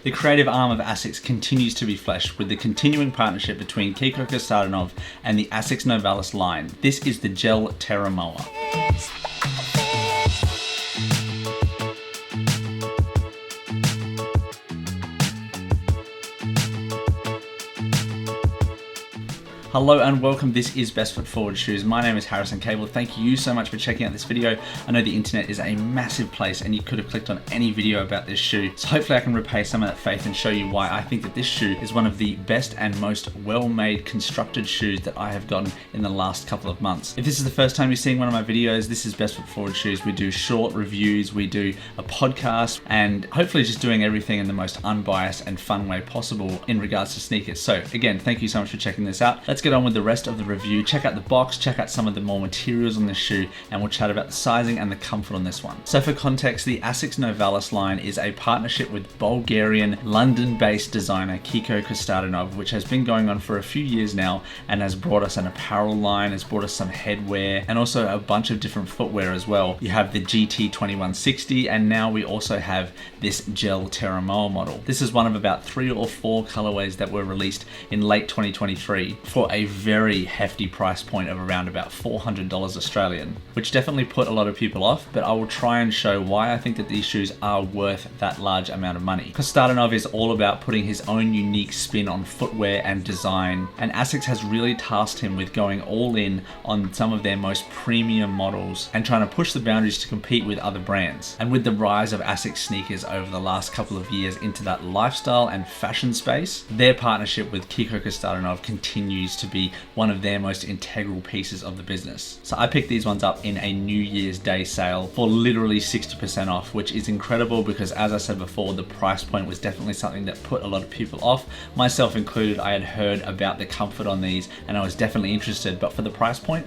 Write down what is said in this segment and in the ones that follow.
The creative arm of Asics continues to be fleshed with the continuing partnership between Kiko Kostadinov and the Asics Novalis line. This is the GEL-TEREMOA. Hello and welcome, this is Best Foot Forward Shoes. My name is Harrison Cable. Thank you so much for checking out this video. I know the internet is a massive place and you could have clicked on any video about this shoe. So hopefully I can repay some of that faith and show you why I think that this shoe is one of the best and most well-made constructed shoes that I have gotten in the last couple of months. If this is the first time you're seeing one of my videos, this is Best Foot Forward Shoes. We do short reviews, we do a podcast, and hopefully just doing everything in the most unbiased and fun way possible in regards to sneakers. So again, thank you so much for checking this out. Let's get on with the rest of the review. Check out the box, check out some of the more materials on this shoe, and we'll chat about the sizing and the comfort on this one. So for context, the Asics Novalis line is a partnership with Bulgarian, London-based designer Kiko Kostadinov, which has been going on for a few years now and has brought us an apparel line, has brought us some headwear, and also a bunch of different footwear as well. You have the GT2160, and now we also have this GEL-TEREMOA model. This is one of about 3 or 4 colorways that were released in late 2023 for a very hefty price point of around about $400 Australian, which definitely put a lot of people off, but I will try and show why I think that these shoes are worth that large amount of money. Kostadinov is all about putting his own unique spin on footwear and design, and Asics has really tasked him with going all in on some of their most premium models and trying to push the boundaries to compete with other brands. And with the rise of Asics sneakers over the last couple of years into that lifestyle and fashion space, their partnership with Kiko Kostadinov continues to be one of their most integral pieces of the business. So I picked these ones up in a New Year's Day sale for literally 60% off, which is incredible because, as I said before, the price point was definitely something that put a lot of people off, myself included. I had heard about the comfort on these and I was definitely interested, but for the price point,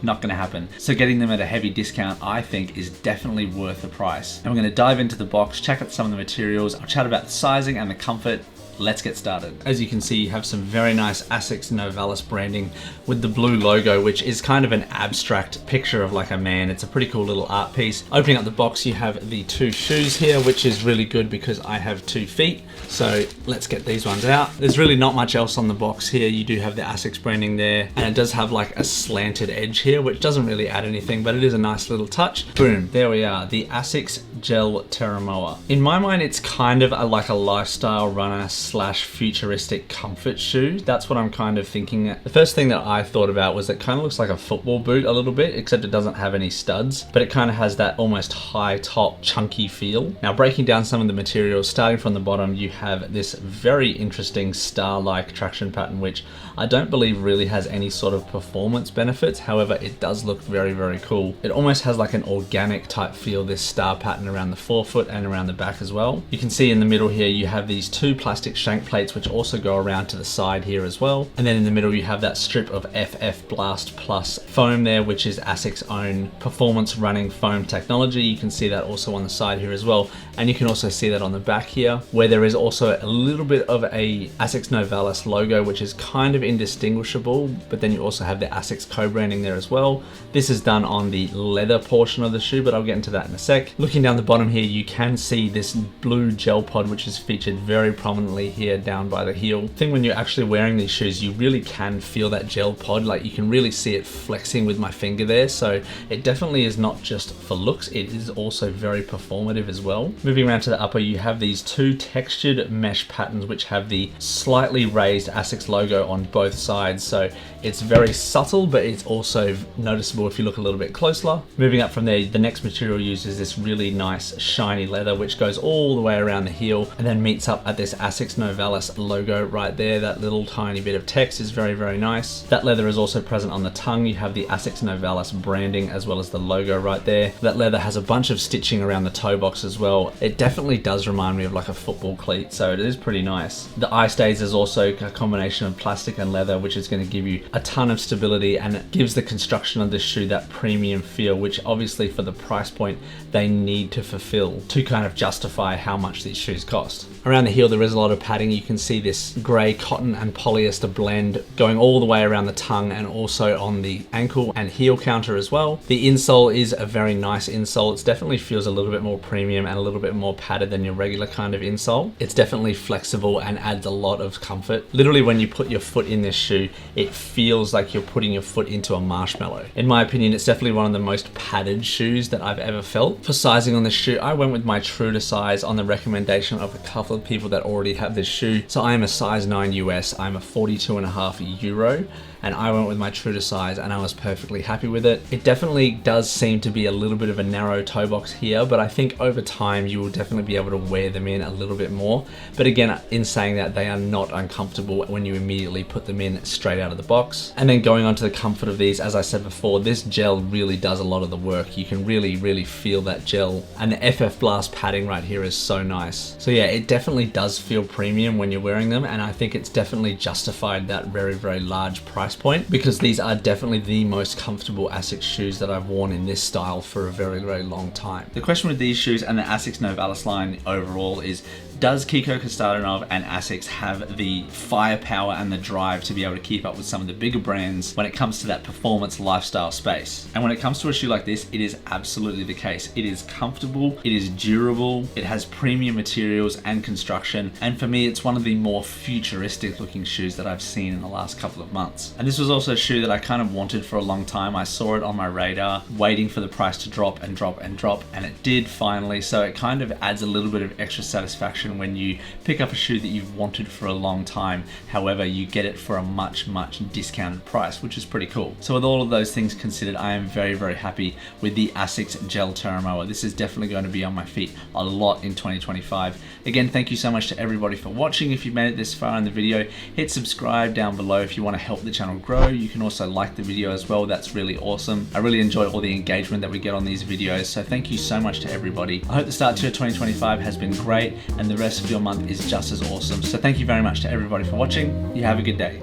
not going to happen. So getting them at a heavy discount, I think, is definitely worth the price. And we're going to dive into the box, check out some of the materials, I'll chat about the sizing and the comfort. Let's get started. As you can see, you have some very nice Asics Novalis branding with the blue logo, which is kind of an abstract picture of like a man. It's a pretty cool little art piece. Opening up the box, you have the 2 shoes here, which is really good because I have 2 feet. So let's get these ones out. There's really not much else on the box here. You do have the Asics branding there, and it does have like a slanted edge here, which doesn't really add anything, but it is a nice little touch. Boom, there we are, the Asics GEL-TEREMOA. In my mind, it's kind of like a lifestyle runner / futuristic comfort shoe. That's what I'm kind of thinking. The first thing that I thought about was it kind of looks like a football boot a little bit, except it doesn't have any studs, but it kind of has that almost high top chunky feel. Now, breaking down some of the materials, starting from the bottom, you have this very interesting star-like traction pattern, which I don't believe really has any sort of performance benefits. However, it does look very, very cool. It almost has like an organic type feel, this star pattern around the forefoot and around the back as well. You can see in the middle here, you have these 2 plastic shank plates, which also go around to the side here as well. And then in the middle, you have that strip of FF Blast Plus foam there, which is Asics' own performance running foam technology. You can see that also on the side here as well. And you can also see that on the back here, where there is also a little bit of a Asics Novalis logo, which is kind of indistinguishable, but then you also have the Asics co-branding there as well. This is done on the leather portion of the shoe, but I'll get into that in a sec. Looking down the bottom here, you can see this blue gel pod, which is featured very prominently here down by the heel. The thing when you're actually wearing these shoes, you really can feel that gel pod, like you can really see it flexing with my finger there. So it definitely is not just for looks, it is also very performative as well. Moving around to the upper, you have these 2 textured mesh patterns which have the slightly raised Asics logo on both sides. So it's very subtle, but it's also noticeable if you look a little bit closer. Moving up from there, the next material used is this really nice shiny leather, which goes all the way around the heel and then meets up at this Asics Novalis logo right there. That little tiny bit of text is very, very nice. That leather is also present on the tongue. You have the Asics Novalis branding as well as the logo right there. That leather has a bunch of stitching around the toe box as well. It definitely does remind me of like a football cleat, so it is pretty nice. The eye stays is also a combination of plastic and leather, which is going to give you a ton of stability, and it gives the construction of this shoe that premium feel, which obviously for the price point they need to fulfill to kind of justify how much these shoes cost. Around the heel, there is a lot of padding, you can see this grey cotton and polyester blend going all the way around the tongue and also on the ankle and heel counter as well. The insole is a very nice insole. It definitely feels a little bit more premium and a little bit more padded than your regular kind of insole. It's definitely flexible and adds a lot of comfort. Literally, when you put your foot in this shoe, it feels like you're putting your foot into a marshmallow. In my opinion, it's definitely one of the most padded shoes that I've ever felt. For sizing on this shoe, I went with my true to size on the recommendation of a couple of people that already have this shoe. So I am a size 9 US, I'm a 42.5 euro, and I went with my true to size and I was perfectly happy with it. It definitely does seem to be a little bit of a narrow toe box here, but I think over time you will definitely be able to wear them in a little bit more. But again, in saying that, they are not uncomfortable when you immediately put them in straight out of the box. And then going on to the comfort of these, as I said before, this gel really does a lot of the work. You can really feel that gel, and the FF Blast padding right here is so nice. So yeah, it definitely does feel premium when you're wearing them, and I think it's definitely justified that very large price point, because these are definitely the most comfortable Asics shoes that I've worn in this style for a very long time. The question with these shoes and the Asics Novalis line overall is, does Kiko Kostadinov and Asics have the firepower and the drive to be able to keep up with some of the bigger brands when it comes to that performance lifestyle space? And when it comes to a shoe like this, it is absolutely the case. It is comfortable, it is durable, it has premium materials and construction, and for me, it's one of the more futuristic looking shoes that I've seen in the last couple of months. And this was also a shoe that I kind of wanted for a long time. I saw it on my radar, waiting for the price to drop, and it did finally, so it kind of adds a little bit of extra satisfaction when you pick up a shoe that you've wanted for a long time. However, you get it for a much discounted price, which is pretty cool. So with all of those things considered, I am very happy with the Asics GEL-TEREMOA. This is definitely going to be on my feet a lot in 2025. Again, thank you so much to everybody for watching. If you made it this far in the video, hit subscribe down below if you want to help the channel grow. You can also like the video as well. That's really awesome. I really enjoy all the engagement that we get on these videos, so thank you so much to everybody. I hope the start to your 2025 has been great and the rest of your month is just as awesome. So thank you very much to everybody for watching. You have a good day.